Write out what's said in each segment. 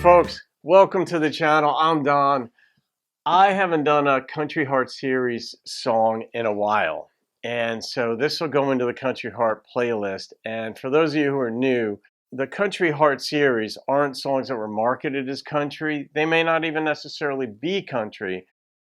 folks, welcome to the channel. I'm Don. I haven't done a Country Heart series song in a while, and so this will go into the Country Heart playlist. And for those of you who are new, the Country Heart series aren't songs that were marketed as country. They may not even necessarily be country,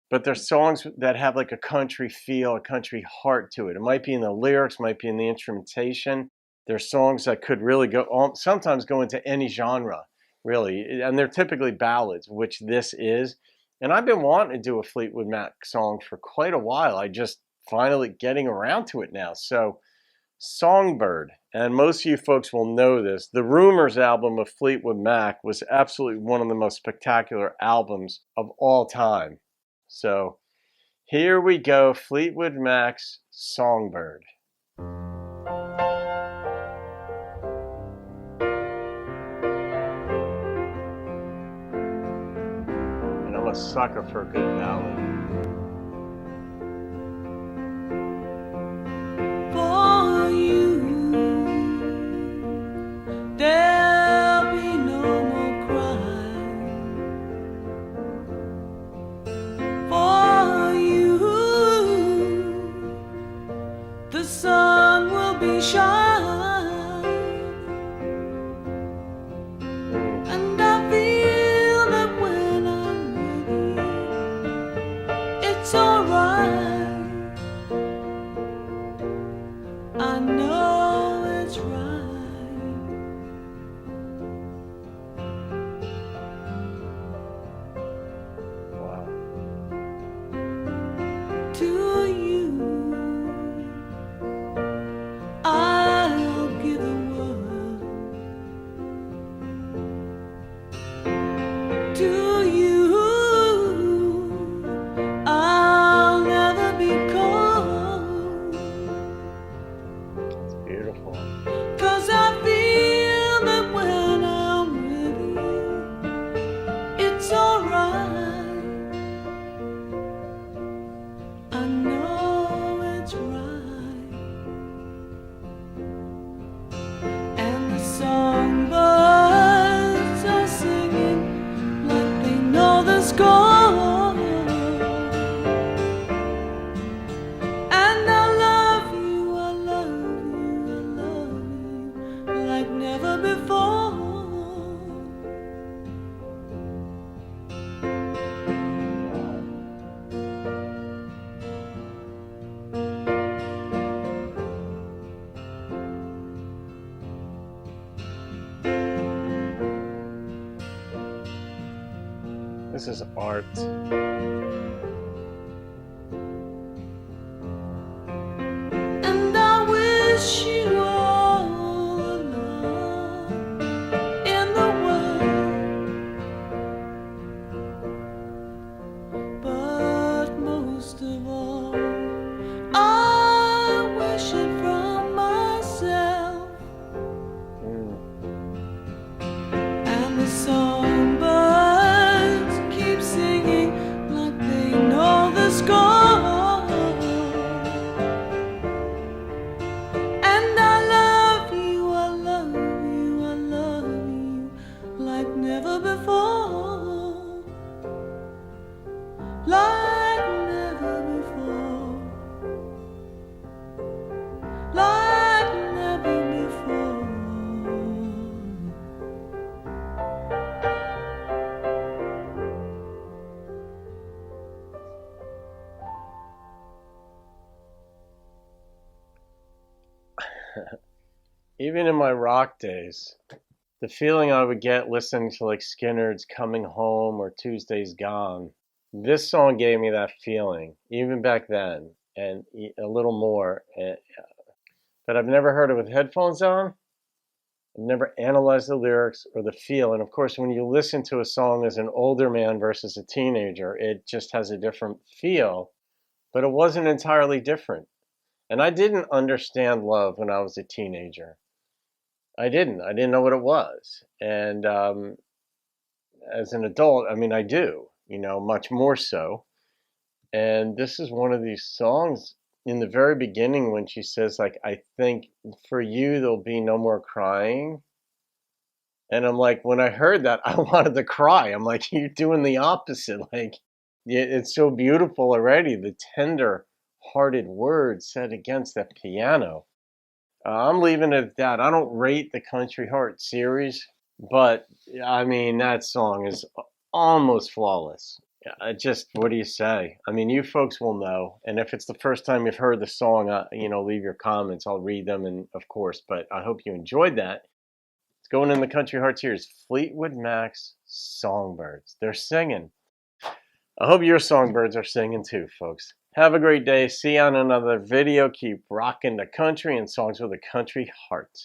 but they're songs that have like a country feel, a country heart to it. It might be in the lyrics, might be in the instrumentation. They're songs that could really sometimes go into any genre, really. And they're typically ballads, which this is. And I've been wanting to do a Fleetwood Mac song for quite a while. I just finally getting around to it now. So Songbird, and most of you folks will know this, the Rumors album of Fleetwood Mac was absolutely one of the most spectacular albums of all time. So here we go, Fleetwood Mac's Songbird. And I'm a sucker for a good ballad. For you, there'll be no more crying. For you, the sun will be shining, and I feel that when I'm with you, it's alright. I know it's right. Wow. To you, I'll give the world. To you, I'll never be cold. It's beautiful. 'Cause I feel that when I'm with you, it's alright. I know it's right. And the songbirds are singing like they know the score. And I love you, I love you, I love you like never before. This is art. And I wish you all the love in the world, but most of all, I wish it from myself. And the songbirds keep singing like they know the score. And I love you, I love you, I love you like never before. Like never before. Like never before. Even in my rock days, the feeling I would get listening to like Skinner's Coming Home or Tuesday's Gone, this song gave me that feeling, even back then, and a little more. But I've never heard it with headphones on. I've never analyzed the lyrics or the feel. And of course, when you listen to a song as an older man versus a teenager, it just has a different feel, but it wasn't entirely different. And I didn't understand love when I was a teenager. I didn't know what it was. And as an adult, I mean, I do, much more so. And this is one of these songs in the very beginning when she says, like, I think for you, there'll be no more crying. And I'm like, when I heard that, I wanted to cry. I'm like, you're doing the opposite. Like, it's so beautiful already. The tender hearted words said against that piano. I'm leaving it at that. I don't rate the Country Heart series, but I mean, that song is almost flawless. Just, what do you say? I mean, you folks will know. And if it's the first time you've heard the song, leave your comments. I'll read them, and of course, but I hope you enjoyed that. It's going in the Country Heart series. Fleetwood Mac's Songbirds. They're singing. I hope your songbirds are singing too, folks. Have a great day. See you on another video. Keep rocking the country and songs with a country heart.